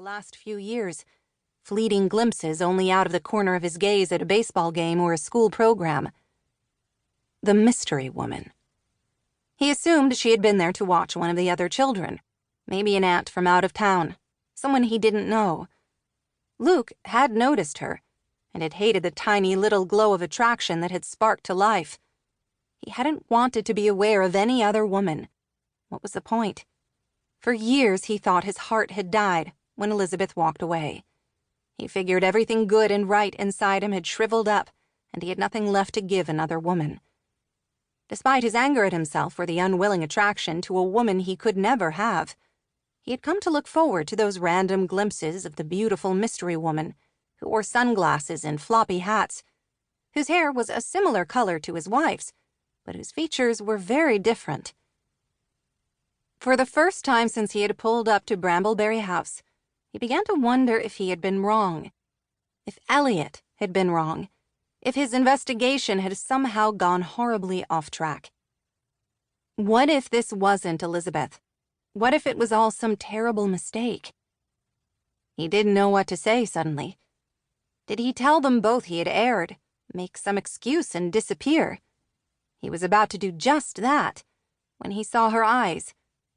last few years, fleeting glimpses only out of the corner of his gaze at a baseball game or a school program. The mystery woman. He assumed she had been there to watch one of the other children, maybe an aunt from out of town, someone he didn't know. Luke had noticed her, and had hated the tiny little glow of attraction that had sparked to life. He hadn't wanted to be aware of any other woman. What was the point? For years he thought his heart had died when Elizabeth walked away. He figured everything good and right inside him had shriveled up, and he had nothing left to give another woman. Despite his anger at himself for the unwilling attraction to a woman he could never have, he had come to look forward to those random glimpses of the beautiful mystery woman who wore sunglasses and floppy hats, whose hair was a similar color to his wife's, but whose features were very different. For the first time since he had pulled up to Brambleberry House, he began to wonder if he had been wrong, if Elliot had been wrong, if his investigation had somehow gone horribly off track. What if this wasn't Elizabeth? What if it was all some terrible mistake? He didn't know what to say suddenly. Did he tell them both he had erred, make some excuse and disappear? He was about to do just that when he saw her eyes,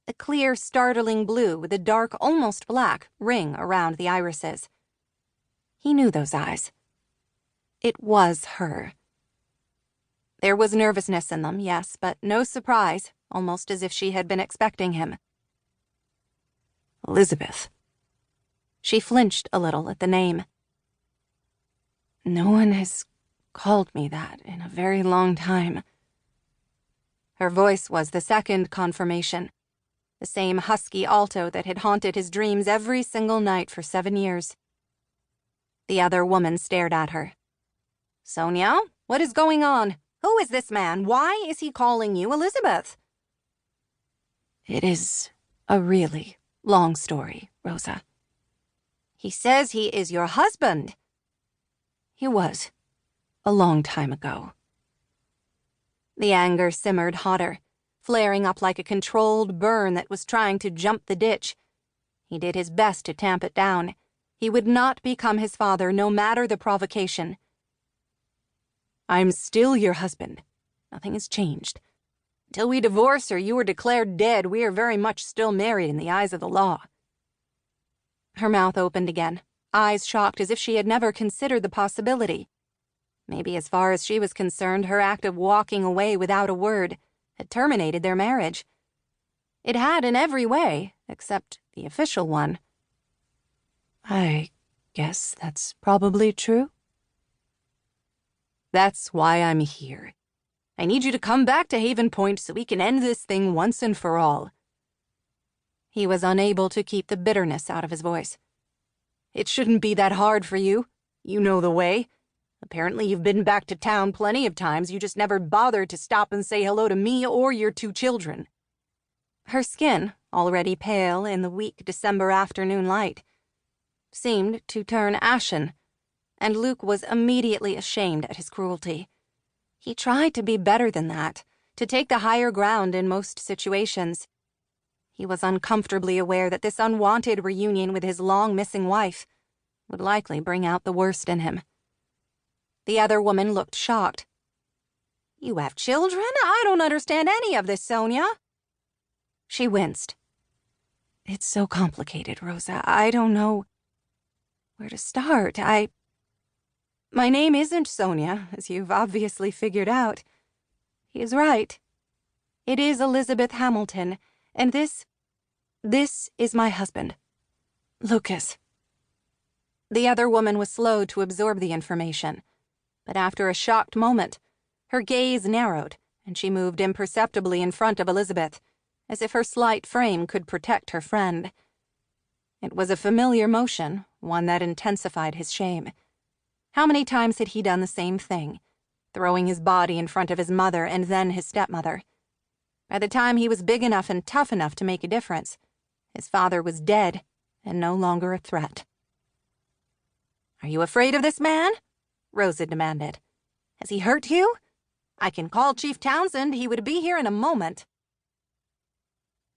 a clear, startling blue with a dark, almost black, ring around the irises. He knew those eyes. It was her. There was nervousness in them, yes, but no surprise, almost as if she had been expecting him. Elizabeth. She flinched a little at the name. No one has called me that in a very long time. Her voice was the second confirmation, the same husky alto that had haunted his dreams every single night for 7 years. The other woman stared at her. Sonia, what is going on? Who is this man? Why is he calling you Elizabeth? It is a really long story, Rosa. He says he is your husband. He was, a long time ago. The anger simmered hotter, flaring up like a controlled burn that was trying to jump the ditch. He did his best to tamp it down. He would not become his father, no matter the provocation. I'm still your husband. Nothing has changed. Until we divorce or you are declared dead, we are very much still married in the eyes of the law. Her mouth opened again, eyes shocked as if she had never considered the possibility. Maybe as far as she was concerned, her act of walking away without a word had terminated their marriage. It had in every way, except the official one. I guess that's probably true. That's why I'm here. I need you to come back to Haven Point so we can end this thing once and for all. He was unable to keep the bitterness out of his voice. It shouldn't be that hard for you. You know the way. Apparently you've been back to town plenty of times. You just never bothered to stop and say hello to me or your 2 children. Her skin, already pale in the weak December afternoon light, seemed to turn ashen, and Luke was immediately ashamed at his cruelty. He tried to be better than that, to take the higher ground in most situations. He was uncomfortably aware that this unwanted reunion with his long-missing wife would likely bring out the worst in him. The other woman looked shocked. You have children? I don't understand any of this, Sonia. She winced. It's so complicated, Rosa. I don't know where to start. My name isn't Sonia, as you've obviously figured out. He is right. It is Elizabeth Hamilton, and this is my husband, Lucas. The other woman was slow to absorb the information, but after a shocked moment, her gaze narrowed, and she moved imperceptibly in front of Elizabeth, as if her slight frame could protect her friend. It was a familiar motion, one that intensified his shame. How many times had he done the same thing, throwing his body in front of his mother and then his stepmother? By the time he was big enough and tough enough to make a difference, his father was dead and no longer a threat. Are you afraid of this man? Rosa demanded. Has he hurt you? I can call Chief Townsend. He would be here in a moment.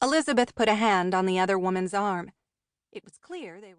Elizabeth put a hand on the other woman's arm. It was clear they were